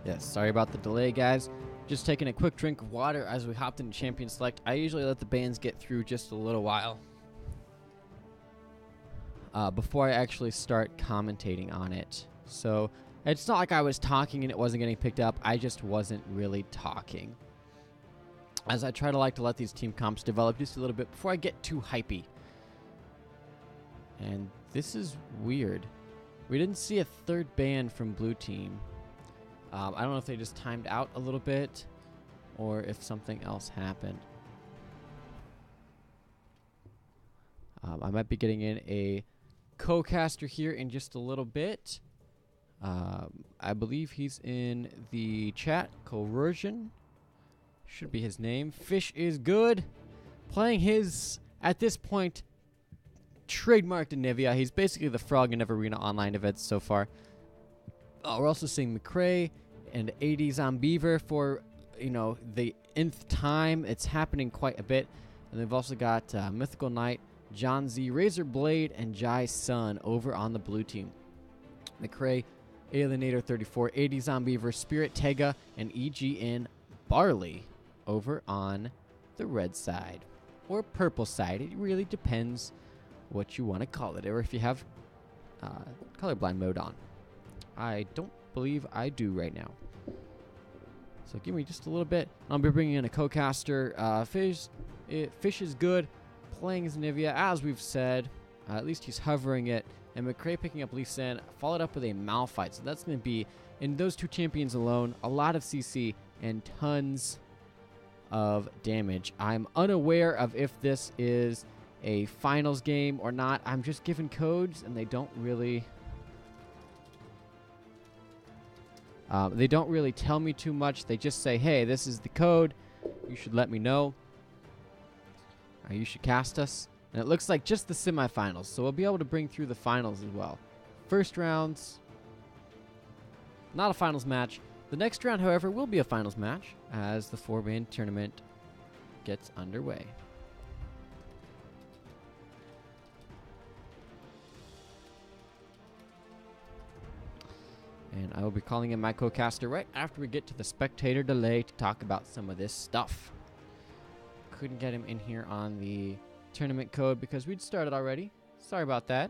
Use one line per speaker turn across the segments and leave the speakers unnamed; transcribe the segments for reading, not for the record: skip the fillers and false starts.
Yes, sorry about the delay, guys. Just taking a quick drink of water as we hopped into Champion Select. I usually let the bands get through just a little while before I actually start commentating on it. So it's not like I was talking and it wasn't getting picked up. I just wasn't really talking, as I try to let these team comps develop just a little bit before I get too hypey. And this is weird. We didn't see a third ban from blue team. I don't know if they just timed out a little bit or if something else happened. I might be getting in a co-caster here in just a little bit. I believe he's in the chat. Coercion should be his name. Fishizgood, playing his, at this point, trademarked Anivia. He's basically the frog in every ArenaOnline events so far. We're also seeing McCray and 80 Zombeaver for, the nth time. It's happening quite a bit. And they've also got Mythical Knight, Jonzey, Rayzer Blade, and JieSun over on the blue team. McCray, Alinator34, 80 Zombeaver, Spirit Tega, and EGN Barley over on the red side. Or purple side. It really depends what you want to call it. Or if you have colorblind mode on. I don't believe I do right now. So give me just a little bit. I'll be bringing in a co-caster. Fishizgood, playing as Anivia, as we've said. At least he's hovering it. And McCray picking up Lee Sin, followed up with a Malphite. So that's going to be, in those two champions alone, a lot of CC and tons of damage. I'm unaware of if this is a finals game or not. I'm just given codes, and they don't really tell me too much. They just say, hey, this is the code. You should let me know. You should cast us. And it looks like just the semifinals. So we'll be able to bring through the finals as well. First rounds, not a finals match. The next round, however, will be a finals match as the 4-man tournament gets underway. And I will be calling in my co-caster right after we get to the spectator delay to talk about some of this stuff. Couldn't get him in here on the tournament code because we'd started already. Sorry about that.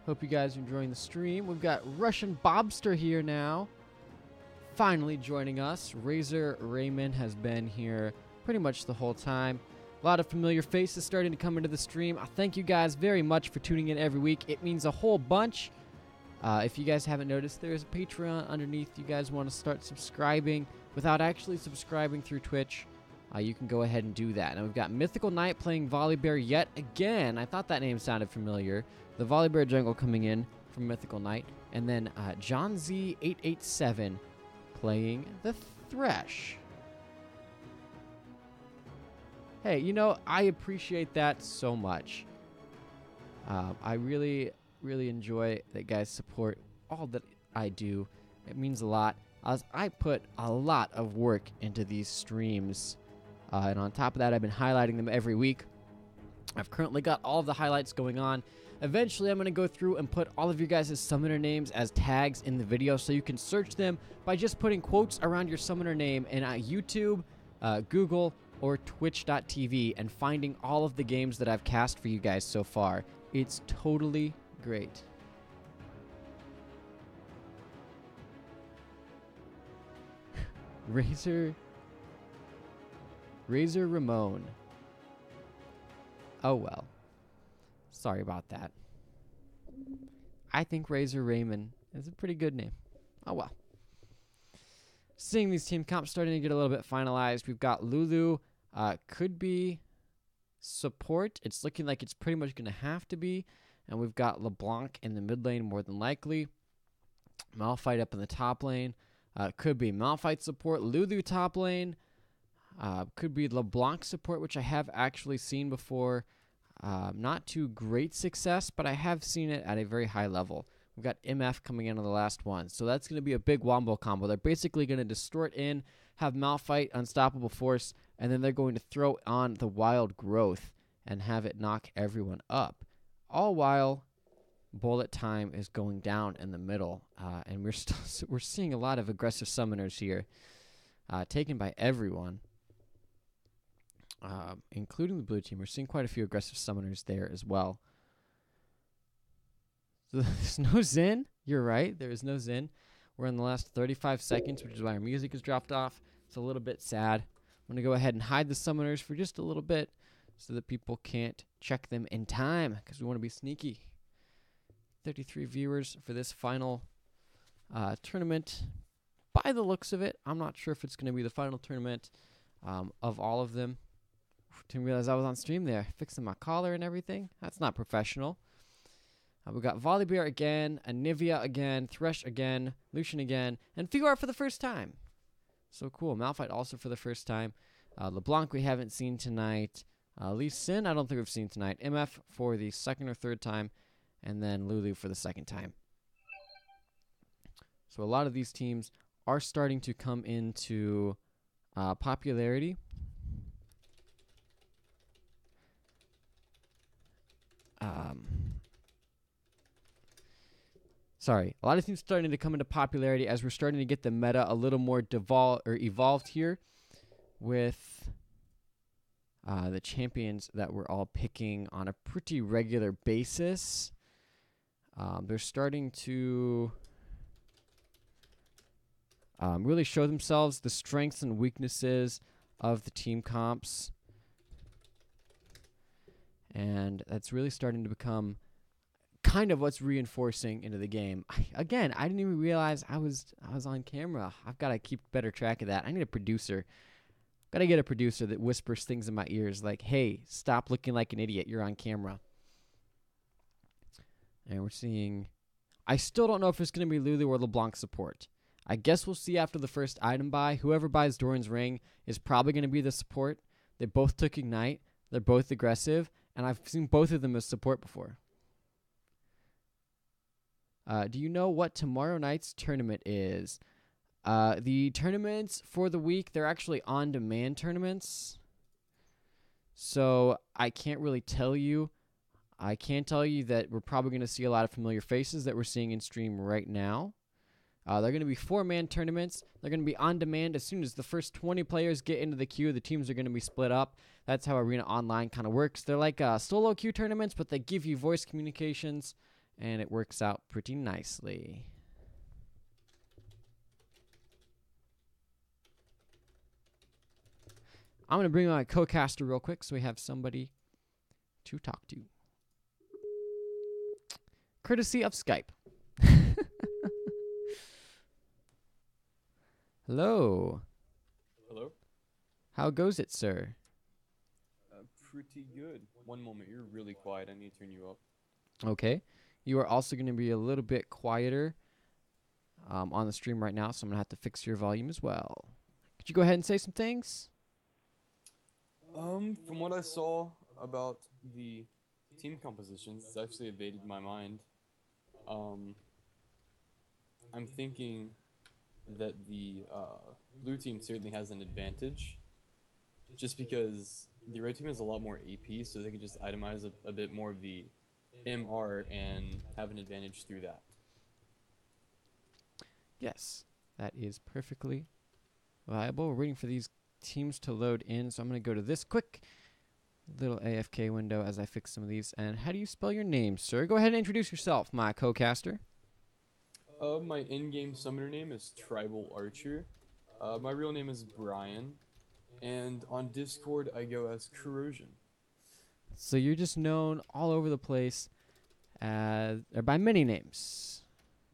Hope you guys are enjoying the stream. We've got Russian Bobster here now, finally joining us. Rayzer Raymond has been here pretty much the whole time. A lot of familiar faces starting to come into the stream. Thank you guys very much for tuning in every week. It means a whole bunch. If you guys haven't noticed, there's a Patreon underneath. You guys want to start subscribing without actually subscribing through Twitch, you can go ahead and do that. Now we've got Mythical Knight playing Volibear yet again. I thought that name sounded familiar. The Volibear jungle coming in from Mythical Knight. And then Jonzey887 playing the Thresh. Hey, I appreciate that so much. I really, really enjoy that guys support all that I do. It means a lot, as I put a lot of work into these streams. And on top of that, I've been highlighting them every week. I've currently got all of the highlights going on. Eventually, I'm going to go through and put all of your guys' summoner names as tags in the video so you can search them by just putting quotes around your summoner name in YouTube, Google, or twitch.tv and finding all of the games that I've cast for you guys so far. It's totally great. Rayzer Ramon. Oh well. Sorry about that. I think Rayzer Raymond is a pretty good name. Oh well. Seeing these team comps starting to get a little bit finalized. We've got Lulu. Could be support. It's looking like it's pretty much going to have to be. And we've got LeBlanc in the mid lane more than likely. Malphite up in the top lane. Could be Malphite support. Lulu top lane. Could be LeBlanc support, which I have actually seen before. Not to great success, but I have seen it at a very high level. We've got MF coming in on the last one. So that's going to be a big wombo combo. They're basically going to distort in, have Malphite, Unstoppable Force, and then they're going to throw on the Wild Growth and have it knock everyone up. All while bullet time is going down in the middle, and we're seeing a lot of aggressive summoners here, taken by everyone, including the blue team. We're seeing quite a few aggressive summoners there as well. So there's no Zin. You're right. There is no Zin. We're in the last 35 seconds, which is why our music has dropped off. It's a little bit sad. I'm going to go ahead and hide the summoners for just a little bit so that people can't check them in time, because we want to be sneaky. 33 viewers for this final tournament. By the looks of it, I'm not sure if it's going to be the final tournament of all of them. Didn't realize I was on stream there, fixing my collar and everything. That's not professional. We got Volibear again, Anivia again, Thresh again, Lucian again, and FIora for the first time. So cool. Malphite also for the first time. LeBlanc we haven't seen tonight. Lee Sin I don't think we've seen tonight. MF for the second or third time. And then Lulu for the second time. So a lot of these teams are starting to come into popularity. A lot of teams starting to come into popularity as we're starting to get the meta a little more evolved here with the champions that we're all picking on a pretty regular basis. They're starting to really show themselves, the strengths and weaknesses of the team comps. And that's really starting to become kind of what's reinforcing into the game. I didn't even realize I was on camera. I've got to keep better track of that. I need a producer. Got to get a producer that whispers things in my ears like, hey, stop looking like an idiot. You're on camera. And we're seeing... I still don't know if it's going to be Lulu or LeBlanc support. I guess we'll see after the first item buy. Whoever buys Doran's Ring is probably going to be the support. They both took Ignite. They're both aggressive. And I've seen both of them as support before. Do you know what tomorrow night's tournament is? The tournaments for the week, they're actually on-demand tournaments. So I can't really tell you. I can tell you that we're probably going to see a lot of familiar faces that we're seeing in stream right now. They're going to be 4-man tournaments. They're going to be on demand as soon as the first 20 players get into the queue. The teams are going to be split up. That's how ArenaOnline kind of works. They're like solo queue tournaments, but they give you voice communications, and it works out pretty nicely. I'm going to bring my co-caster real quick so we have somebody to talk to. Courtesy of Skype. Hello.
Hello?
How goes it, sir?
Pretty good. One moment, you're really quiet. I need to turn you up.
Okay. You are also going to be a little bit quieter on the stream right now, so I'm going to have to fix your volume as well. Could you go ahead and say some things?
From what I saw about the team compositions, it's actually evaded my mind. I'm thinking that the blue team certainly has an advantage, just because the red team has a lot more AP, so they can just itemize a bit more of the MR and have an advantage through that.
Yes, that is perfectly viable. We're waiting for these teams to load in, so I'm going to go to this quick little AFK window as I fix some of these. And how do you spell your name, sir? Go ahead and introduce yourself, my co-caster.
My in-game summoner name is Tribal Archer. My real name is Brian, and on Discord I go as Corrosion.
So you're just known all over the place as, or by many names.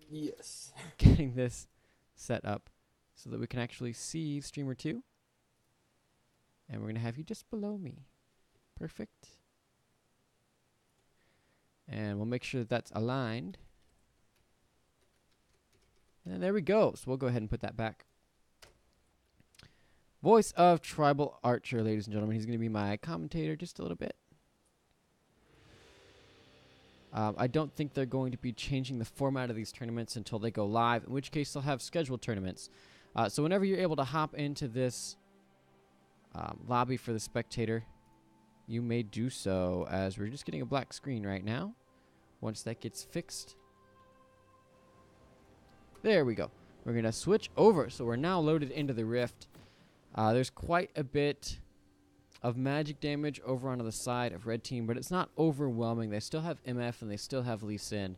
Yes.
Getting this set up so that we can actually see streamer 2. And we're going to have you just below me. Perfect. And we'll make sure that that's aligned. And there we go. So we'll go ahead and put that back. Voice of Tribal Archer, ladies and gentlemen. He's going to be my commentator just a little bit. I don't think they're going to be changing the format of these tournaments until they go live, in which case they'll have scheduled tournaments. So whenever you're able to hop into this lobby for the spectator, you may do so, as we're just getting a black screen right now. once that gets fixed. There we go. We're going to switch over. So we're now loaded into the Rift. There's quite a bit of magic damage over onto the side of red team, but it's not overwhelming. They still have MF and they still have Lee Sin.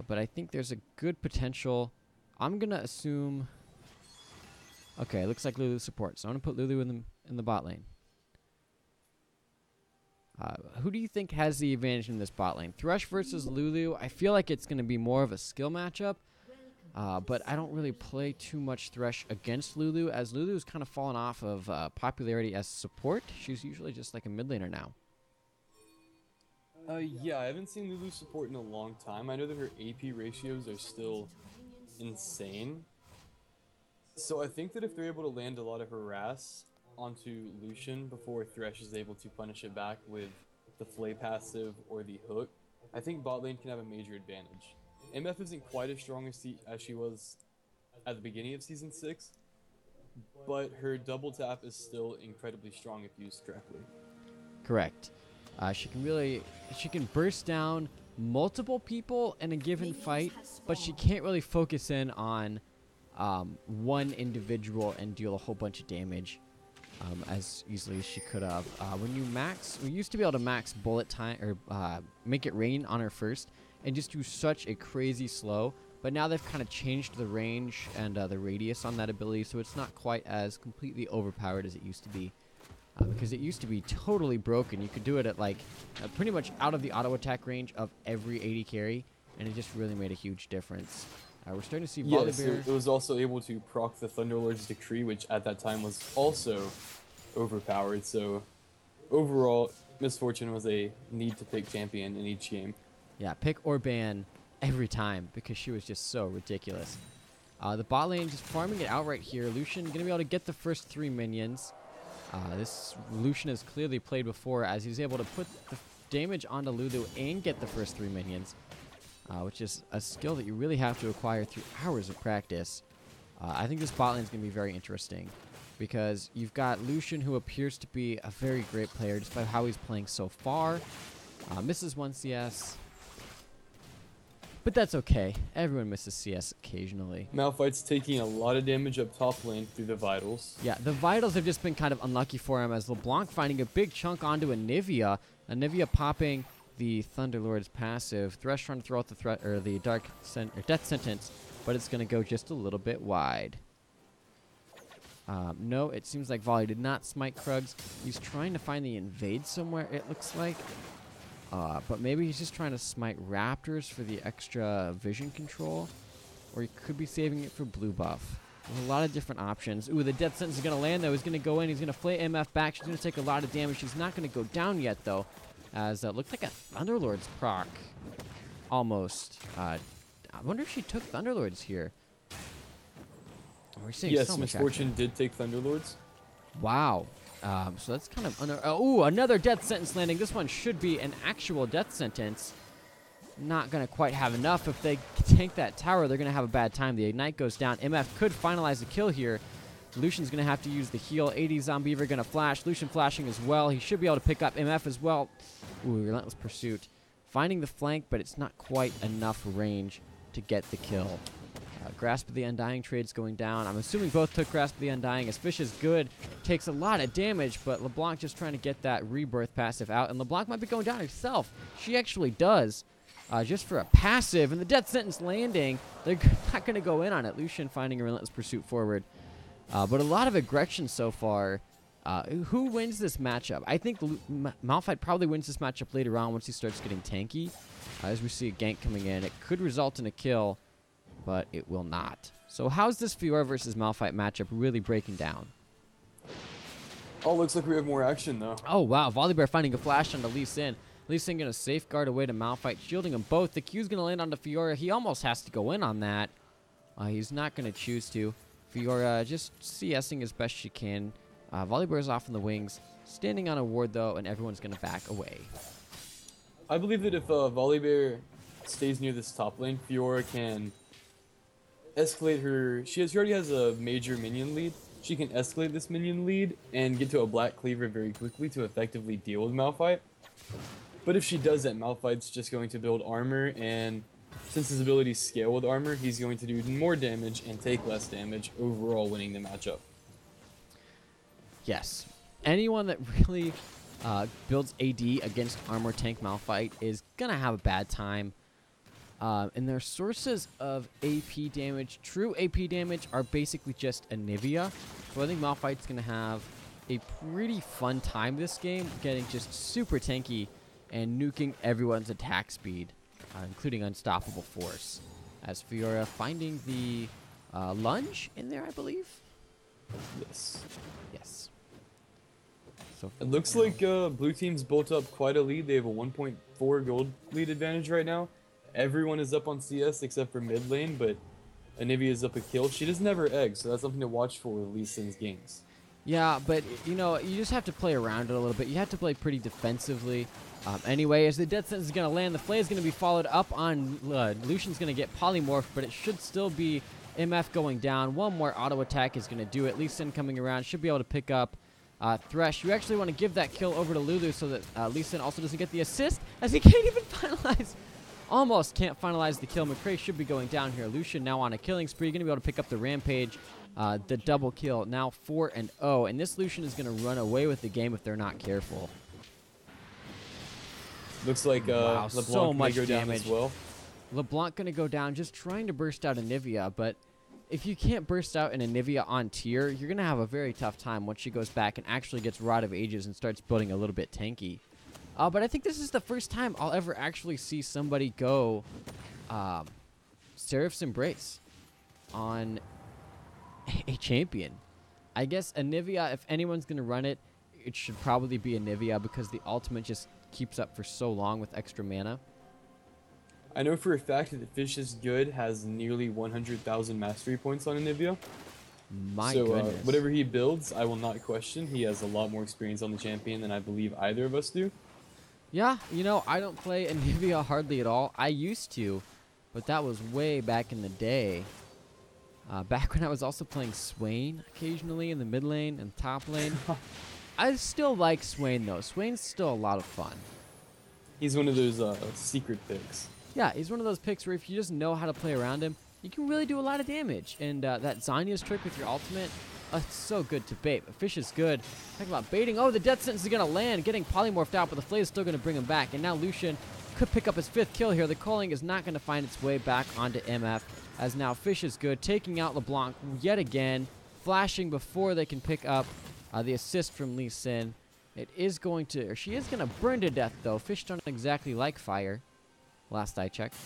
But I think there's a good potential. I'm going to assume... Okay, looks like Lulu support. So I'm going to put Lulu in the bot lane. Who do you think has the advantage in this bot lane? Thresh versus Lulu. I feel like it's going to be more of a skill matchup. But I don't really play too much Thresh against Lulu, as Lulu's kind of fallen off of popularity as support. She's usually just like a mid laner now.
Yeah, I haven't seen Lulu support in a long time. I know that her AP ratios are still insane. So I think that if they're able to land a lot of harass onto Lucian before Thresh is able to punish it back with the Flay passive or the hook, I think bot lane can have a major advantage. MF isn't quite as strong as she was at the beginning of Season 6, but her double tap is still incredibly strong if used correctly.
Correct. She can burst down multiple people in a given fight, but she can't really focus in on one individual and deal a whole bunch of damage as easily as she could have. We used to be able to max bullet time or make it rain on her first and just do such a crazy slow, but now they've kind of changed the range and the radius on that ability, so it's not quite as completely overpowered as it used to be. Because it used to be totally broken. You could do it at like pretty much out of the auto attack range of every 80 carry, and it just really made a huge difference. We're starting to see Volibear.
It was also able to proc the Thunderlord's Decree, which at that time was also overpowered. So overall, Misfortune was a need to pick champion in each game.
Yeah, pick or ban every time because she was just so ridiculous. The bot lane just farming it out right here. Lucian going to be able to get the first 3 minions. This Lucian has clearly played before as he's able to put the damage onto Lulu and get the first 3 minions, which is a skill that you really have to acquire through hours of practice. I think this bot lane is going to be very interesting because you've got Lucian, who appears to be a very great player despite how he's playing so far. Misses 1 CS. But that's okay. Everyone misses CS occasionally.
Malphite's taking a lot of damage up top lane through the Vitals.
Yeah, the Vitals have just been kind of unlucky for him as LeBlanc finding a big chunk onto Anivia. Anivia popping the Thunderlord's passive. Thresh trying to throw out the Death Sentence, but it's going to go just a little bit wide. No, it seems like Volley did not smite Krugs. He's trying to find the invade somewhere, it looks like. But maybe he's just trying to smite Raptors for the extra vision control. Or he could be saving it for blue buff. There's a lot of different options. Ooh, the Death Sentence is going to land, though. He's going to go in. He's going to flay MF back. She's going to take a lot of damage. She's not going to go down yet, though. As it looked like a Thunderlord's proc. Almost. I wonder if she took Thunderlords here. We're seeing
yes,
so much
Misfortune
action.
did take Thunderlords.
Wow. So that's kind of... another Death Sentence landing. This one should be an actual Death Sentence. Not going to quite have enough. If they tank that tower, they're going to have a bad time. The Ignite goes down. MF could finalize the kill here. Lucian's going to have to use the heal. 80 Zombeaver going to flash. Lucian flashing as well. He should be able to pick up MF as well. Ooh, Relentless Pursuit. Finding the flank, but it's not quite enough range to get the kill. Grasp of the Undying trade's going down. I'm assuming both took Grasp of the Undying as fishizgood takes a lot of damage, but LeBlanc just trying to get that Rebirth passive out, and LeBlanc might be going down herself. She actually does, just for a passive, and the Death Sentence landing. They're not going to go in on it. Lucian finding a Relentless Pursuit forward. But a lot of aggression so far. Who wins this matchup? I think Malphite probably wins this matchup later on once he starts getting tanky. As we see a gank coming in, it could result in a kill, but it will not. So how's this FIora versus Malphite matchup really breaking down?
Oh, looks like we have more action, though.
Oh, wow. Volibear finding a flash onto Lee Sin. Lee Sin going to safeguard away to Malphite, shielding them both. The Q's going to land onto FIora. He almost has to go in on that. He's not going to choose to. FIora just CSing as best she can. Volibear's off in the wings. Standing on a ward, though, and everyone's going to back away.
I believe that if Volibear stays near this top lane, FIora can escalate her. She already has a major minion lead. She can escalate this minion lead and get to a Black Cleaver very quickly to effectively deal with Malphite. But if she does that, Malphite's just going to build armor, and since his abilities scale with armor, he's going to do more damage and take less damage, overall winning the matchup.
Yes. Anyone that really builds AD against armor tank Malphite is going to have a bad time. And their sources of AP damage, true AP damage, are basically just Anivia. So I think Malphite's going to have a pretty fun time this game, getting just super tanky and nuking everyone's attack speed, including unstoppable force. As FIora finding the lunge in there, I believe?
Yes.
Yes. So
It looks like blue team's built up quite a lead. They have a 1.4 gold lead advantage right now. Everyone is up on CS except for mid lane, but Anivia is up a kill. She doesn't have her egg, so that's something to watch for with Lee Sin's games.
Yeah, but, you know, you just have to play around it a little bit. You have to play pretty defensively. Anyway, as the death sentence is going to land, the flay is going to be followed up on Lucian's going to get polymorphed, but it should still be MF going down. One more auto attack is going to do it. Lee Sin coming around should be able to pick up Thresh. You actually want to give that kill over to Lulu so that Lee Sin also doesn't get the assist, as he can't even finalize. Almost can't finalize the kill. McCray should be going down here. Lucian now on a killing spree. Going to be able to pick up the rampage. The double kill. Now 4-0. And this Lucian is going to run away with the game if they're not careful.
Looks like
wow,
LeBlanc
so much
may go down
damage.
as well.
LeBlanc going to go down just trying to burst out Anivia. But if you can't burst out an Anivia on tier, you're going to have a very tough time once she goes back and actually gets Rod of Ages and starts building a little bit tanky. But I think this is the first time I'll ever actually see somebody go Seraph's Embrace on a champion. I guess Anivia, if anyone's going to run it, it should probably be Anivia because the ultimate just keeps up for so long with extra mana.
I know for a fact that fishizgood has nearly 100,000 mastery points on Anivia.
My
so
goodness.
Whatever he builds, I will not question. He has a lot more experience on the champion than I believe either of us do.
Yeah, you know, I don't play Anivia hardly at all. I used to, but that was way back in the day. Back when I was also playing Swain occasionally in the mid lane and top lane. I still like Swain, though. Swain's still a lot of fun.
He's one of those secret picks.
Yeah, he's one of those picks where if you just know how to play around him, you can really do a lot of damage. And that Zanya's trick with your ultimate, it's so good to bait. But fishizgood, talk about baiting. Oh, the death sentence is going to land, getting polymorphed out, but the flay is still going to bring him back. And now Lucian could pick up his 5th kill here. The calling is not going to find its way back onto MF, as now fishizgood taking out LeBlanc yet again, flashing before they can pick up the assist from Lee Sin. It is going to, or she is going to burn to death, though. Fish don't exactly like fire, last I checked.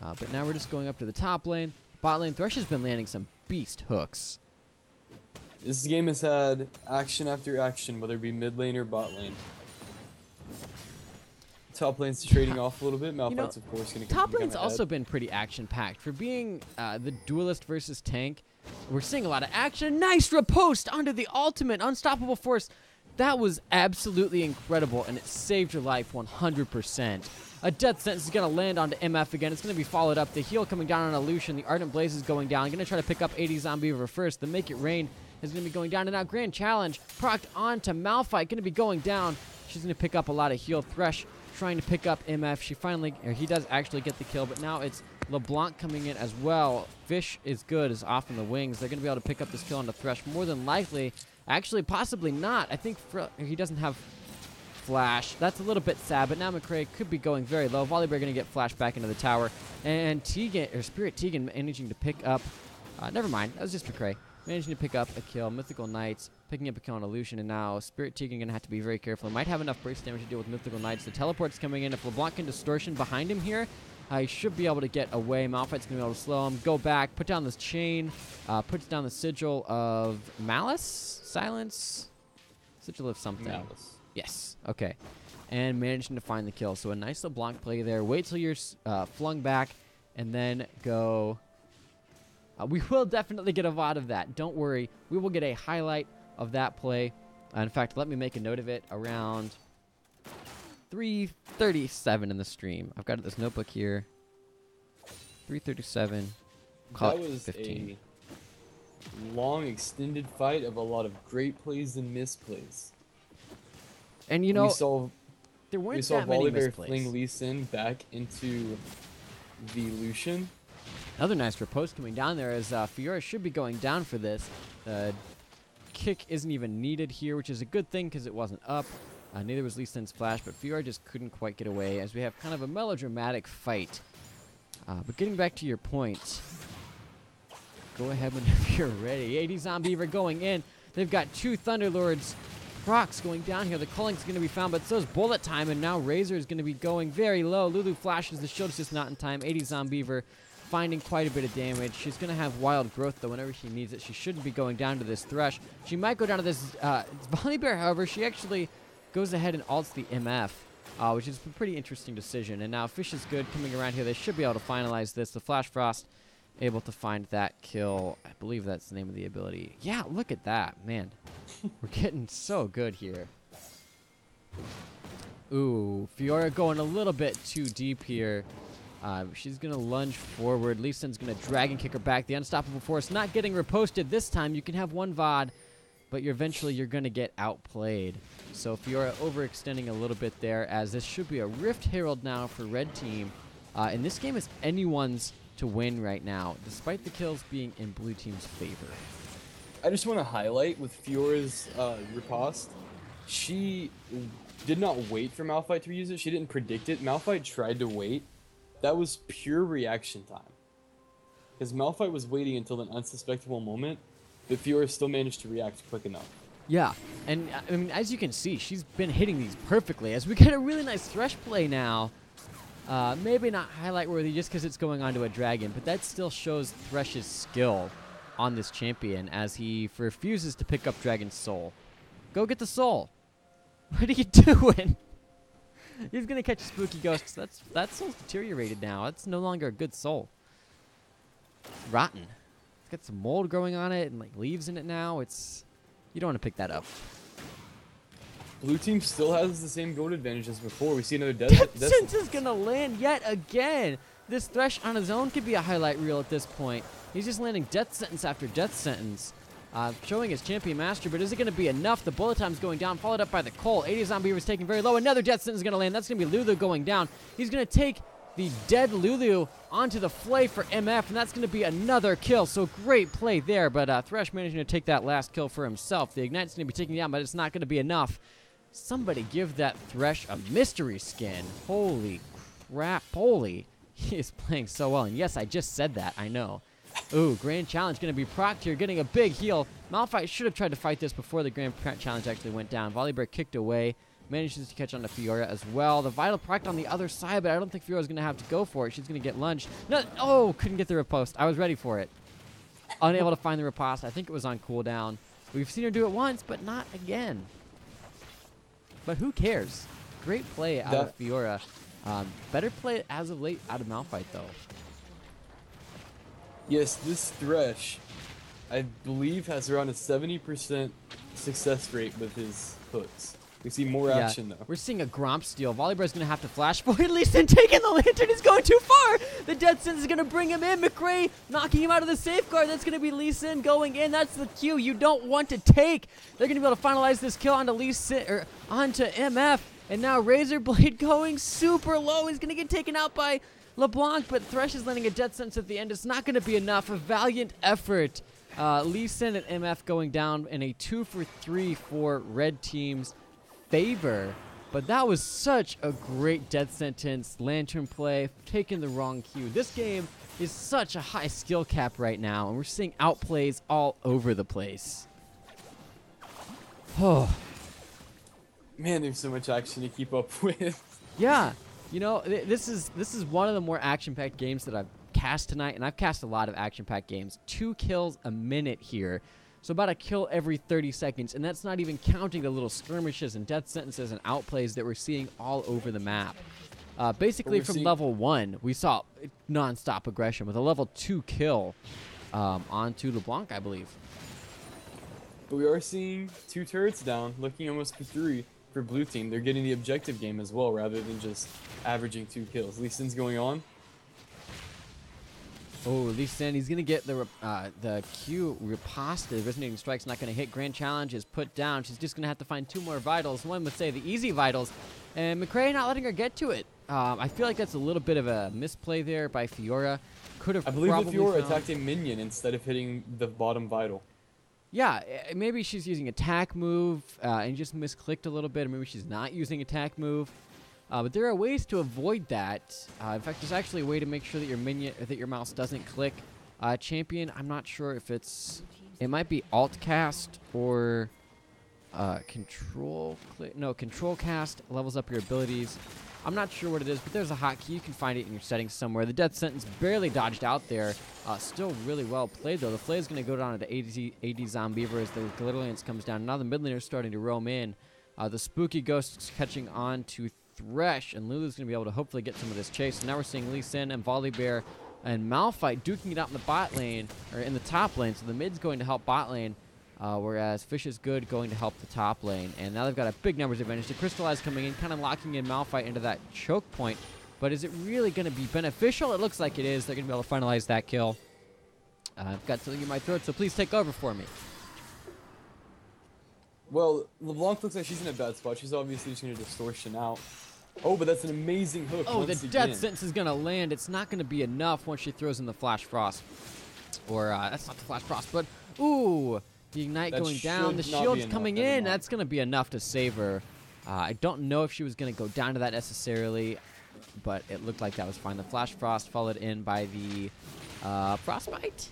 But now we're just going up to the top lane. Bot lane, Thresh has been landing some beast hooks.
This game has had action after action, whether it be mid lane or bot lane. Top lane's trading off a little bit. Malphite's, of course, going to
Top lane's also been pretty action-packed. For being the duelist versus tank, we're seeing a lot of action. Nice riposte onto the ultimate. Unstoppable force. That was absolutely incredible, and it saved your life 100%. A death sentence is going to land onto MF again. It's going to be followed up. The heal coming down on Lucian. The Ardent Blaze is going down. Going to try to pick up 80 Zombeaver first. The Make It Rain is going to be going down. And now Grand Challenge procced onto Malphite. Going to be going down. She's going to pick up a lot of heal. Thresh trying to pick up MF. She finally, or he does actually get the kill, but now it's LeBlanc coming in as well. Fishizgood is off in the wings. They're going to be able to pick up this kill onto Thresh more than likely. Actually, possibly not. I think he doesn't have flash. That's a little bit sad, but now McCray could be going very low. Volibear going to get flashed back into the tower. And Tegan, or Spirit Tegan, managing to pick up, never mind, that was just McCray. Managing to pick up a kill. Mythical Knights picking up a kill on Lucian, and now Spirit Tegan going to have to be very careful. He might have enough burst damage to deal with Mythical Knights. The teleport's coming in. If LeBlanc can distortion behind him here, he should be able to get away. Malphite's going to be able to slow him. Go back, put down this chain, puts down the sigil of malice, silence, sigil of something.
Malice.
Yes, okay. And managing to find the kill. So a nice LeBlanc play there. Wait till you're flung back, and then go. We will definitely get a VOD of that. Don't worry. We will get a highlight of that play. In fact, let me make a note of it around 3:37 in the stream. I've got this notebook here. 3:37.
That was 15. A long, extended fight of a lot of great plays and misplays.
And you know, there weren't
we saw
that many
Volibear
misplays.
fling Lee Sin back into the Lucian.
Another nice riposte coming down there as FIora should be going down for this. Kick isn't even needed here, which is a good thing because it wasn't up. Neither was Lee Sin's flash, but FIora just couldn't quite get away as we have kind of a melodramatic fight. But getting back to your point, go ahead whenever you're ready. AD Zombeaver going in. They've got two Thunderlords. Procs going down here. The calling's going to be found, but so is Bullet Time, and now Rayzer is going to be going very low. Lulu flashes. The shield's just not in time. AD Zombeaver finding quite a bit of damage. She's going to have wild growth, though, whenever she needs it. She shouldn't be going down to this Thresh. She might go down to this Volibear, however. She actually goes ahead and ults the MF, which is a pretty interesting decision. And now fishizgood coming around here. They should be able to finalize this. The Flash Frost able to find that kill. I believe that's the name of the ability. Yeah, look at that. Man, we're getting so good here. Ooh, FIora going a little bit too deep here. She's going to lunge forward. Lee Sin's going to dragon kick her back. The Unstoppable Force not getting reposted this time. You can have one VOD, but eventually you're going to get outplayed. So FIora overextending a little bit there, as this should be a Rift Herald now for Red Team. And this game is anyone's to win right now, despite the kills being in Blue Team's favor.
I just want to highlight with FIORA's riposte, she did not wait for Malphite to use it. She didn't predict it. Malphite tried to wait. That was pure reaction time. Because Malphite was waiting until an unsuspectable moment, but FIORA still managed to react quick enough.
Yeah, and I mean, as you can see, she's been hitting these perfectly. As we get a really nice Thresh play now. Maybe not highlight worthy just because it's going on to a dragon, but that still shows Thresh's skill on this champion as he refuses to pick up Dragon's soul. Go get the soul. What are you doing? He's gonna catch a spooky ghost. That soul's deteriorated now. It's no longer a good soul. It's rotten. It's got some mold growing on it and like leaves in it now. You don't want to pick that up.
Blue Team still has the same gold advantage as before. We see another
Death Sentence is going to land yet again. This Thresh on his own could be a highlight reel at this point. He's just landing Death Sentence after Death Sentence. Showing his champion master, but is it going to be enough? The bullet time's going down, followed up by the Cole. 80 Zombeaver is taking very low. Another Death Sentence is going to land. That's going to be Lulu going down. He's going to take the dead Lulu onto the flay for MF, and that's going to be another kill. So great play there, but Thresh managing to take that last kill for himself. The Ignite's going to be taken down, but it's not going to be enough. Somebody give that Thresh a mystery skin. Holy crap. Holy. He is playing so well. And yes, I just said that. I know. Ooh, Grand Challenge going to be procced here, getting a big heal. Malphite should have tried to fight this before the Grand Challenge actually went down. Volibear kicked away. Manages to catch on to FIORA as well. The Vital procced on the other side, but I don't think FIORA's going to have to go for it. She's going to get lunged. No, oh, couldn't get the riposte. I was ready for it. Unable to find the riposte. I think it was on cooldown. We've seen her do it once, but not again. But who cares? Great play out of FIORA. Better play as of late out of Malphite, though.
Yes, this Thresh, I believe, has around a 70% success rate with his hooks. We see more action, though.
We're seeing a Gromp steal. Volibear's going to have to flash for it. Lee Sin taking the lantern is going too far. The Death Sentence is going to bring him in. McCray knocking him out of the safeguard. That's going to be Lee Sin going in. That's the Q you don't want to take. They're going to be able to finalize this kill onto Lee Sin, or onto MF. And now Rayzer Blade going super low. He's going to get taken out by LeBlanc, but Thresh is landing a Death Sentence at the end. It's not going to be enough. A valiant effort. Lee Sin and MF going down in a 2-for-3 for Red Team's favor, but that was such a great Death Sentence lantern play, taking the wrong cue. This game is such a high skill cap right now, and we're seeing outplays all over the place. Oh
man, there's so much action to keep up with.
Yeah, you know, this is one of the more action-packed games that I've cast tonight, and I've cast a lot of action-packed games. 2 kills a minute here. So about a kill every 30 seconds, and that's not even counting the little skirmishes and Death Sentences and outplays that we're seeing all over the map. Basically, from level 1, we saw non-stop aggression with a level 2 kill onto LeBlanc, I believe.
But we are seeing 2 turrets down, looking almost for 3 for Blue Team. They're getting the objective game as well, rather than just averaging 2 kills. Lee Sin's going on.
Oh, Lee Sin, he's going to get the Q riposte. The Resonating Strike's not going to hit. Grand Challenge is put down. She's just going to have to find 2 more vitals. One would say the easy vitals. And McCray not letting her get to it. I feel like that's a little bit of a misplay there by FIora. Could have.
I believe that FIora attacked a minion instead of hitting the bottom vital.
Yeah, maybe she's using attack move and just misclicked a little bit, or maybe she's not using attack move. But there are ways to avoid that. In fact, there's actually a way to make sure that your minion, that your mouse doesn't click. Champion, I'm not sure if it might be alt cast or control cast levels up your abilities. I'm not sure what it is, but there's a hotkey. You can find it in your settings somewhere. The death sentence barely dodged out there. Still really well played, though. The flay is going to go down to AD Zombeaver as the Glitter Lance comes down. Now the mid laner is starting to roam in. The Spooky Ghost's catching on to Thresh, and Lulu's going to be able to hopefully get some of this chase. So now we're seeing Lee Sin and Volibear and Malphite duking it out in the bot lane, or in the top lane. So the mid's going to help bot lane, whereas fishizgood going to help the top lane. And now they've got a big numbers advantage. The Crystallize coming in, kind of locking in Malphite into that choke point. But is it really going to be beneficial? It looks like it is. They're going to be able to finalize that kill. I've got something in my throat, so please take over for me.
Well, LeBlanc looks like she's in a bad spot. She's obviously just going to distortion out. Oh, but that's an amazing hook.
Oh, the death sentence is going to land. It's not going to be enough once she throws in the Flash Frost. Or, that's not the Flash Frost, but, ooh, the Ignite going down. The shield's coming in. That's going to be enough to save her. I don't know if she was going to go down to that necessarily, but it looked like that was fine. The Flash Frost followed in by the Frostbite?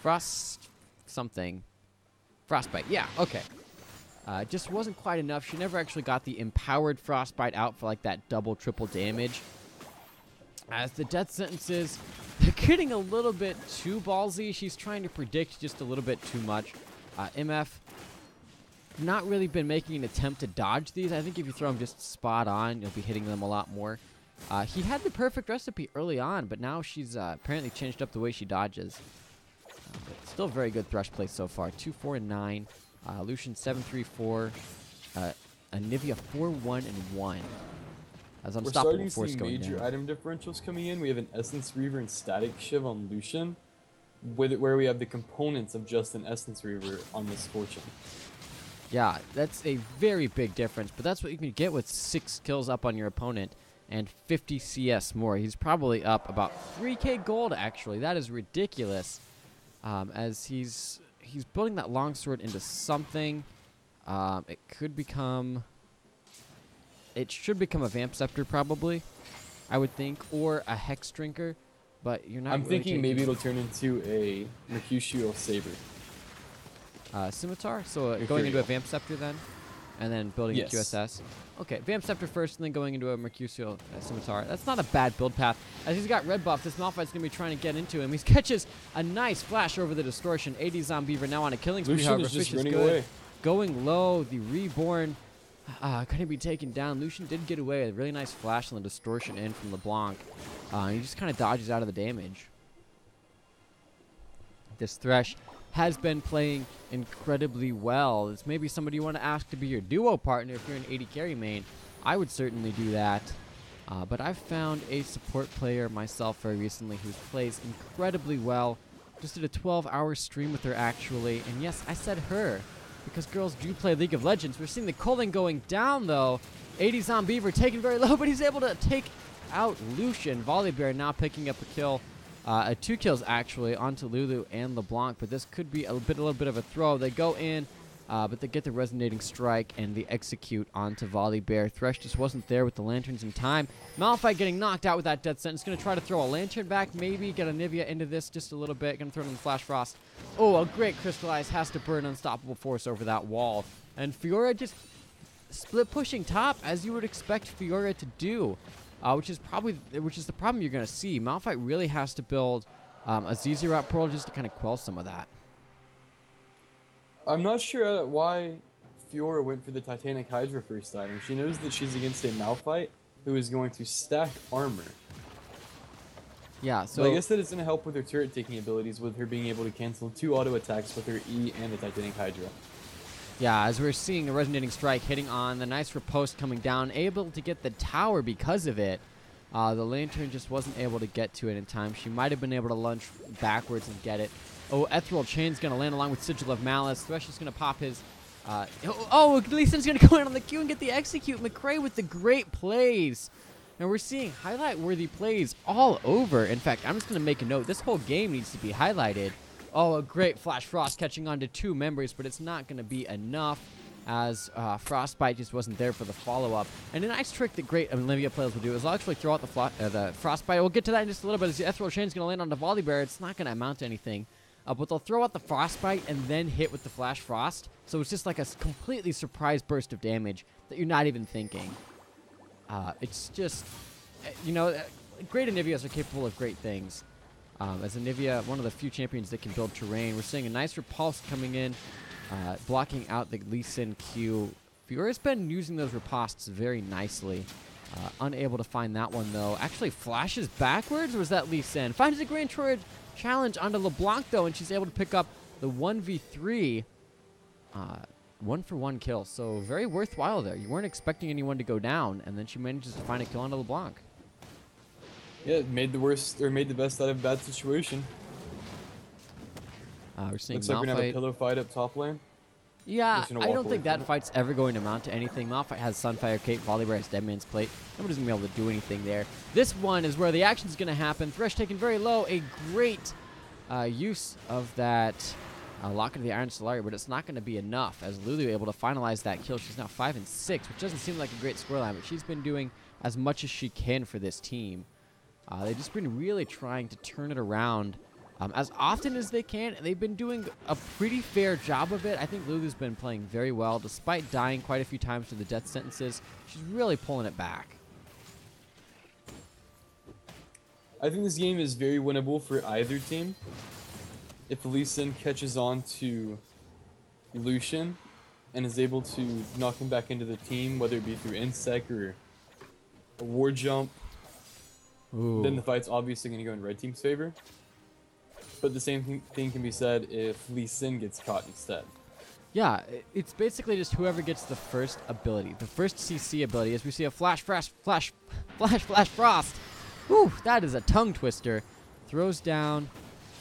Frost something. Frostbite, yeah, okay. Just wasn't quite enough. She never actually got the empowered Frostbite out for like that double, triple damage. As the death sentences, they're getting a little bit too ballsy. She's trying to predict just a little bit too much. MF, not really been making an attempt to dodge these. I think if you throw them just spot on, you'll be hitting them a lot more. He had the perfect recipe early on, but now she's apparently changed up the way she dodges. But still very good Thresh play so far. 2, 4, and 9. Lucian 7, 3, 4. Anivia 4, 1, and 1. As Unstoppable Force going down.
We're starting to see major item differentials coming in. We have an Essence Reaver and Static Shiv on Lucian, where we have the components of just an Essence Reaver on Misfortune.
Yeah, that's a very big difference, but that's what you can get with 6 kills up on your opponent and 50 CS more. He's probably up about 3k gold, actually. That is ridiculous. As he's building that longsword into something. It should become a Vamp Scepter probably, I would think, or a Hex Drinker, but you're not.
I'm thinking maybe it'll turn into a Mercutio Saber.
Scimitar, so going into a Vamp Scepter then, and then building a QSS. Okay, Vamp Scepter first, and then going into a Mercutio Scimitar. That's not a bad build path. As he's got red buff, this Malphite's going to be trying to get into him. He catches a nice flash over the distortion. AD Zombeaver now on a killing spree.
Lucian is just running away.
Going low, the Reborn going to be taken down. Lucian did get away. A really nice flash on the distortion in from LeBlanc. He just kind of dodges out of the damage. This Thresh has been playing incredibly well. It's maybe somebody you want to ask to be your duo partner if you're an AD carry main. I would certainly do that. But I've found a support player myself very recently who plays incredibly well. Just did a 12-hour stream with her, actually. And yes, I said her, because girls do play League of Legends. We're seeing the culling going down, though. AD Zombeaver taken very low, but he's able to take out Lucian. Volibear now picking up a kill. 2 kills, actually, onto Lulu and LeBlanc, but this could be a little bit of a throw. They go in, but they get the Resonating Strike, and they execute onto Volibear. Thresh just wasn't there with the lanterns in time. Malphite getting knocked out with that death sentence. Going to try to throw a lantern back, maybe get Anivia into this just a little bit. Going to throw it on the Flash Frost. Oh, a great Crystallize has to burn Unstoppable Force over that wall. And FIora just split pushing top, as you would expect FIora to do. Which is the problem you're going to see. Malphite really has to build a ZZ Route Pearl just to kind of quell some of that.
I'm not sure why FIora went for the Titanic Hydra first item. She knows that she's against a Malphite who is going to stack armor.
Yeah, so
but I guess that it's going to help with her turret taking abilities, with her being able to cancel 2 auto attacks with her E and the Titanic Hydra.
Yeah, as we're seeing the Resonating Strike hitting on, the nice riposte coming down, able to get the tower because of it. The lantern just wasn't able to get to it in time. She might have been able to lunge backwards and get it. Oh, Ethereal Chain's going to land along with Sigil of Malice. Thresh is going to pop his... Lee Sin's going to go in on the Q and get the execute. McCray with the great plays. And we're seeing highlight-worthy plays all over. In fact, I'm just going to make a note. This whole game needs to be highlighted. Oh, a great Flash Frost catching on to 2 members, but it's not going to be enough as Frostbite just wasn't there for the follow-up. And a nice trick that great Anivia players will do is I'll actually throw out the Frostbite. We'll get to that in just a little bit as the Ethereal Chain's going to land on the Volibear. It's not going to amount to anything. But they'll throw out the Frostbite and then hit with the Flash Frost. So it's just like a completely surprise burst of damage that you're not even thinking. It's just, great Anivias are capable of great things. As Anivia, one of the few champions that can build terrain, we're seeing a nice repulse coming in, blocking out the Lee Sin Q. FIora's been using those ripostes very nicely. Unable to find that one, though. Actually flashes backwards, or was that Lee Sin? Finds a Grand Troid challenge onto LeBlanc, though, and she's able to pick up the 1v3. 1-for-1 kill, so very worthwhile there. You weren't expecting anyone to go down, and then she manages to find a kill onto LeBlanc.
Yeah, made the best out of a bad situation.
We're seeing
Looks like we're gonna have a
Malphite.
pillow fight up top lane.
Yeah, I don't think that
from it.
fight's ever going to amount to anything. Malphite has Sunfire Cape, Volibear has Deadman's Plate. Nobody's going to be able to do anything there. This one is where the action's going to happen. Thresh taken very low. A great use of that lock into the Iron Solari, but it's not going to be enough as Lulu able to finalize that kill. She's now 5 and 6, which doesn't seem like a great scoreline, but she's been doing as much as she can for this team. They've just been really trying to turn it around as often as they can. They've been doing a pretty fair job of it. I think Lulu's been playing very well. Despite dying quite a few times to the death sentences, she's really pulling it back.
I think this game is very winnable for either team. If Lee Sin catches on to Lucian and is able to knock him back into the team, whether it be through Insec or a War Jump, then the fight's obviously going to go in red team's favor. But the same thing can be said if Lee Sin gets caught instead.
Yeah, it's basically just whoever gets the first ability, the first CC ability, as we see a Flash Frost. Whew, that is a tongue twister. Throws down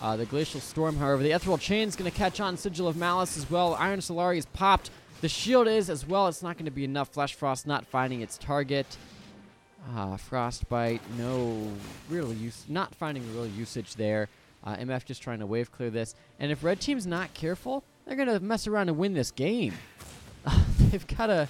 the Glacial Storm, however. The Ethereal Chain's going to catch on Sigil of Malice as well. Iron Solari is popped. The shield is as well. It's not going to be enough. Flash Frost not finding its target. Frostbite, no real use, not finding real usage there. MF just trying to wave clear this. And if red team's not careful, they're going to mess around and win this game. They've got a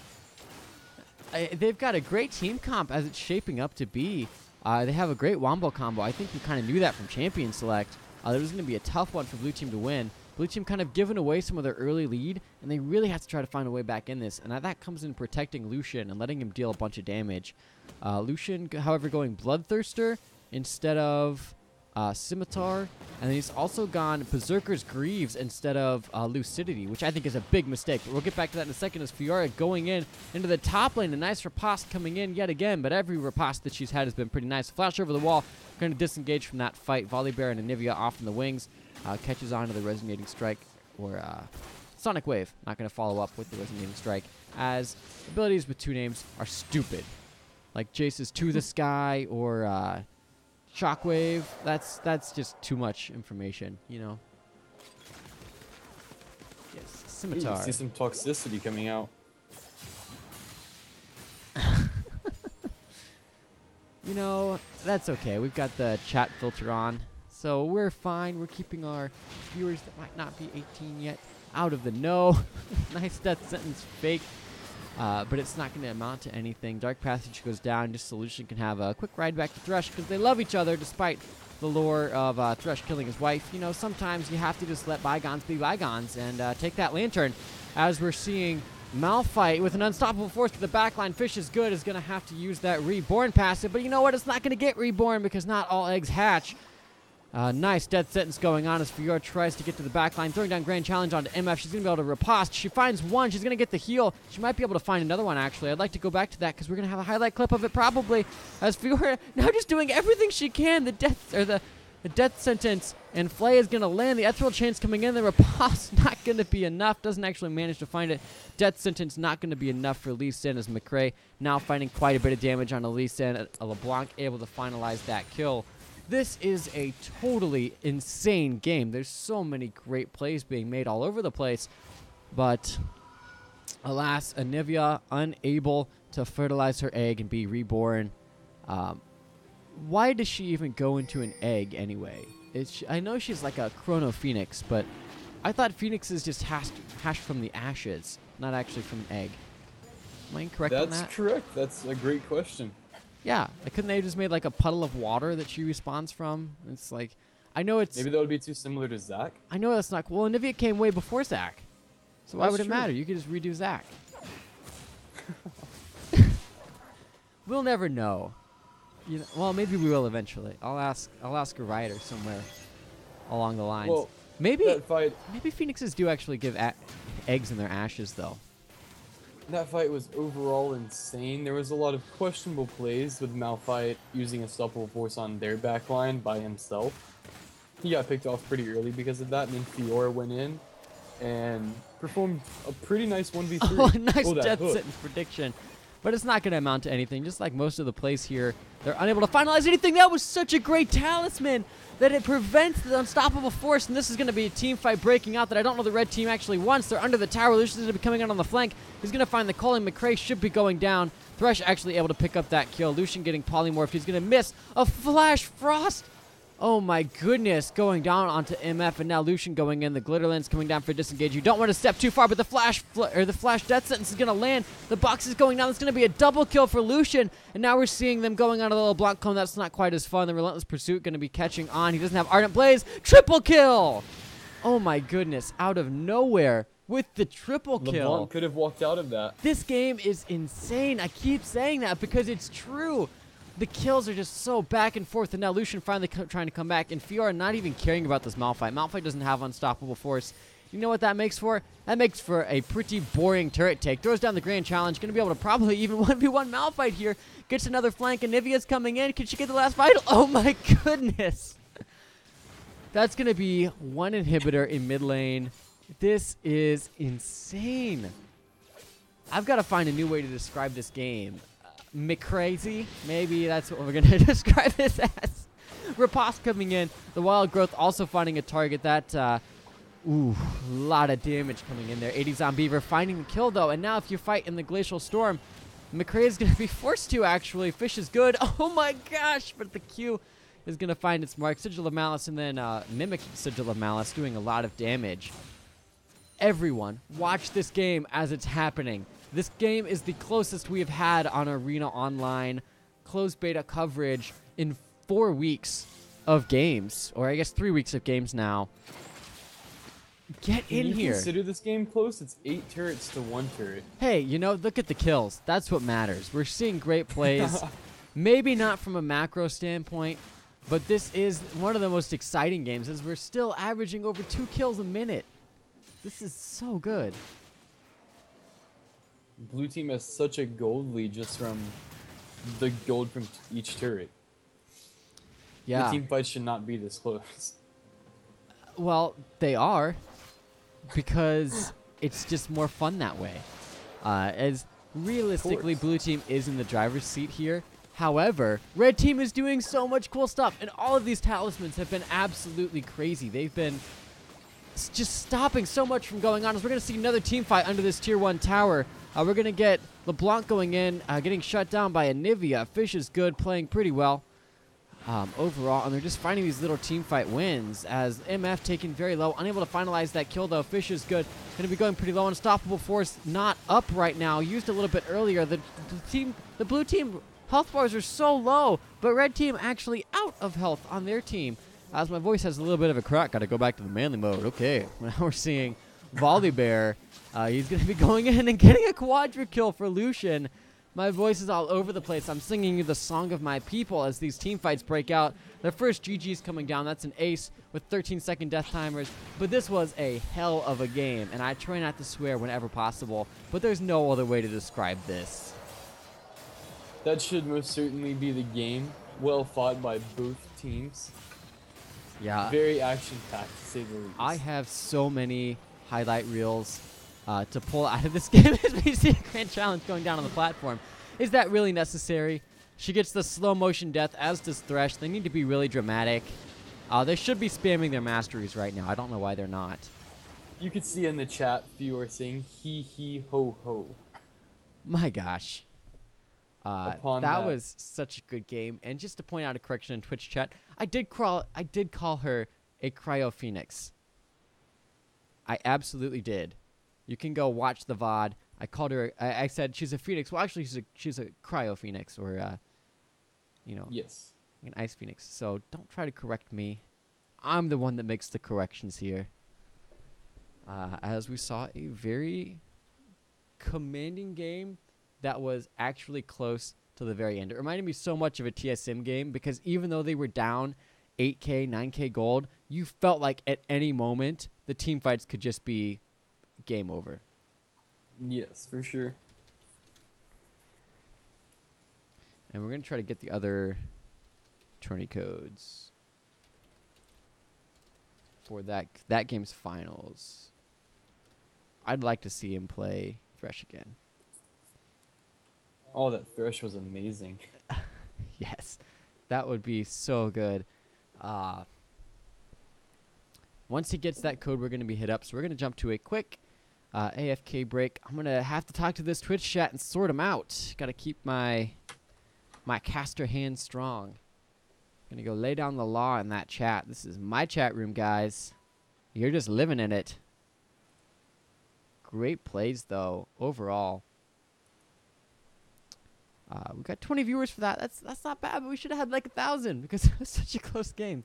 great team comp as it's shaping up to be. They have a great Wombo combo. I think we kind of knew that from Champion Select. There was going to be a tough one for blue team to win. Blue team kind of given away some of their early lead, and they really have to try to find a way back in this. And that comes in protecting Lucian and letting him deal a bunch of damage. Lucian, however, going Bloodthirster instead of Scimitar, and then he's also gone Berserker's Greaves instead of Lucidity, which I think is a big mistake. But we'll get back to that in a second as FIora going into the top lane. A nice riposte coming in yet again, but every riposte that she's had has been pretty nice. Flash over the wall, going to disengage from that fight. Volibear and Anivia off in the wings. Catches on to the Resonating Strike, or Sonic Wave. Not going to follow up with the Resonating Strike, as abilities with 2 names are stupid. Like Jace's To the Sky, or Shockwave. That's just too much information, you know. Yes, Scimitar.
You see some toxicity coming out.
You know, that's okay. We've got the chat filter on, so we're fine. We're keeping our viewers that might not be 18 yet out of the know. Nice death sentence fake. But it's not going to amount to anything. Dark Passage goes down. Just Solution can have a quick ride back to Thresh because they love each other despite the lore of Thresh killing his wife. You know, sometimes you have to just let bygones be bygones and take that lantern. As we're seeing Malphite with an unstoppable force to the backline. fishizgood is going to have to use that Reborn passive. But you know what? It's not going to get Reborn because not all eggs hatch. Nice death sentence going on as FIora tries to get to the backline, throwing down Grand Challenge onto MF. She's going to be able to riposte. She finds one. She's going to get the heal. She might be able to find another one, actually. I'd like to go back to that because we're going to have a highlight clip of it probably. As FIora now just doing everything she can. The death, or the The death sentence, and Flay is going to land. The ethereal chain's coming in. The riposte not going to be enough. Doesn't actually manage to find it. Death sentence not going to be enough for Lee Sin, as McCray now finding quite a bit of damage on a Lee Sin. A LeBlanc able to finalize that kill. This is a totally insane game. There's so many great plays being made all over the place. But alas, Anivia unable to fertilize her egg and be reborn. Why does she even go into an egg anyway? I know she's like a chrono phoenix, but I thought phoenixes just hatched from the ashes, not actually from an egg. Am I incorrect on that?
That's correct. That's a great question.
Yeah, couldn't they have just made like a puddle of water that she respawns from? It's like, I know it's...
Maybe that would be too similar to Zac.
I know that's not cool. Well, Anivia came way before Zac. So why
That's
would it
true.
matter? You could just redo Zac. We'll never know. You know, well, maybe we will eventually. I'll ask a writer somewhere along the lines.
Well,
maybe
that fight
phoenixes do actually give eggs in their ashes, though.
That fight was overall insane. There was a lot of questionable plays with Malphite using Unstoppable Force on their backline by himself. He got picked off pretty early because of that, and then FIora went in and performed a pretty nice 1v3.
Oh, a nice
that
death
hook.
sentence prediction. But it's not going to amount to anything. Just like most of the plays here, they're unable to finalize anything. That was such a great talisman that it prevents the unstoppable force, and this is going to be a team fight breaking out that I don't know the red team actually wants. They're under the tower. Lucian's going to be coming out on the flank. He's going to find the calling. McCray should be going down. Thresh actually able to pick up that kill. Lucian getting polymorphed. He's going to miss a flash frost. Oh my goodness, going down onto MF, and now Lucian going in. The Glitterlands coming down for disengage. You don't want to step too far, but the flash death sentence is going to land. The box is going down. It's going to be a double kill for Lucian, and now we're seeing them going on a little LeBlanc cone. That's not quite as fun. The Relentless Pursuit going to be catching on. He doesn't have Ardent Blaze. Triple kill! Oh my goodness, out of nowhere with the triple kill.
LeBlanc could have walked out of that.
This game is insane. I keep saying that because it's true. The kills are just so back and forth, and now Lucian finally trying to come back, and FIora not even caring about this Malphite. Malphite doesn't have unstoppable force. You know what that makes for? That makes for a pretty boring turret take. Throws down the grand challenge. Going to be able to probably even 1v1 Malphite here. Gets another flank, and Anivia's coming in. Can she get the last vital? Oh my goodness. That's going to be one inhibitor in mid lane. This is insane. I've got to find a new way to describe this game. McCrazy, maybe that's what we're going to describe this as. Riposte coming in. The Wild Growth also finding a target. That, a lot of damage coming in there. 80 Zombeaver finding the kill, though. And now if you fight in the Glacial Storm, McCray is going to be forced to, actually. Fish is good. Oh, my gosh. But the Q is going to find its mark. Sigil of Malice and then Mimic Sigil of Malice doing a lot of damage. Everyone, watch this game as it's happening. This game is the closest we have had on ArenaOnline closed beta coverage in 4 weeks of games, or I guess 3 weeks of games now. Get in
Can you
here.
consider this game close? It's 8 turrets to 1 turret.
Hey, you know, look at the kills. That's what matters. We're seeing great plays. Maybe not from a macro standpoint, but this is one of the most exciting games as we're still averaging over 2 kills a minute. This is so good.
Blue team has such a gold lead just from the gold from each turret.
Yeah.
The team fights should not be this close.
Well, they are, because it's just more fun that way. As realistically, blue team is in the driver's seat here. However, red team is doing so much cool stuff, and all of these talismans have been absolutely crazy. They've been just stopping so much from going on. As we're going to see another team fight under this tier 1 tower. We're going to get LeBlanc going in, getting shut down by Anivia. Fish is good, playing pretty well overall, and they're just finding these little team fight wins as MF taking very low, unable to finalize that kill though. Fish is good, going to be going pretty low. Unstoppable Force not up right now, used a little bit earlier. The blue team health bars are so low, but red team actually out of health on their team. As my voice has a little bit of a crack, got to go back to the manly mode. Okay, now we're seeing Volibear. He's going to be going in and getting a quadra kill for Lucian. My voice is all over the place. I'm singing you the song of my people as these team fights break out. Their first GG's coming down. That's an ace with 13-second death timers. But this was a hell of a game, and I try not to swear whenever possible, but there's no other way to describe this.
That should most certainly be the game. Well fought by both teams.
Yeah.
Very action packed to say the least.
I have so many highlight reels to pull out of this game as we see a grand challenge going down on the platform. Is that really necessary? She gets the slow motion death, as does Thresh. They need to be really dramatic. They should be spamming their masteries right now. I don't know why they're not.
You could see in the chat FIora saying he ho ho.
My gosh. That
that.
was such a good game. And just to point out a correction in Twitch chat, I did call her a Cryo Phoenix. I absolutely did. You can go watch the VOD. I called her. I said she's a Phoenix. Well, actually, she's a Cryo Phoenix, or
Yes.
an Ice Phoenix. So don't try to correct me. I'm the one that makes the corrections here. As we saw a very commanding game that was actually close to the very end. It reminded me so much of a TSM game because even though they were down 8K, 9K gold, you felt like at any moment the team fights could just be game over.
Yes, for sure.
And we're going to try to get the other tourney codes for that game's finals. I'd like to see him play Thresh again.
Oh, that Thresh was amazing.
Yes, that would be so good. Once he gets that code, we're going to be hit up. So we're going to jump to a quick AFK break. I'm going to have to talk to this Twitch chat and sort them out. Got to keep my caster hand strong. Going to go lay down the law in that chat. This is my chat room, guys. You're just living in it. Great plays, though, overall. We got 20 viewers for that. That's not bad, but we should have had like 1,000 because it was such a close game.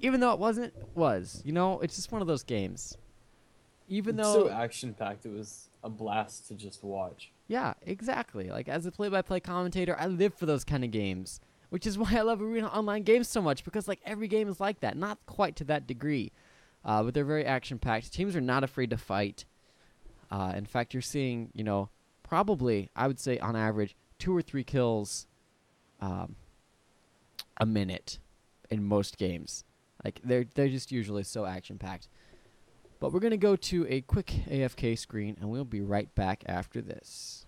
Even though it wasn't, it was. You know, it's just one of those games. Even
It's
though
so action-packed, it was a blast to just watch.
Yeah, exactly. Like, as a play-by-play commentator, I live for those kind of games, which is why I love ArenaOnline games so much, because, like, every game is like that. Not quite to that degree, but they're very action-packed. Teams are not afraid to fight. In fact, you're seeing, you know, probably, I would say, on average, 2 or 3 kills a minute in most games. Like, they're just usually so action-packed. But we're going to go to a quick AFK screen, and we'll be right back after this.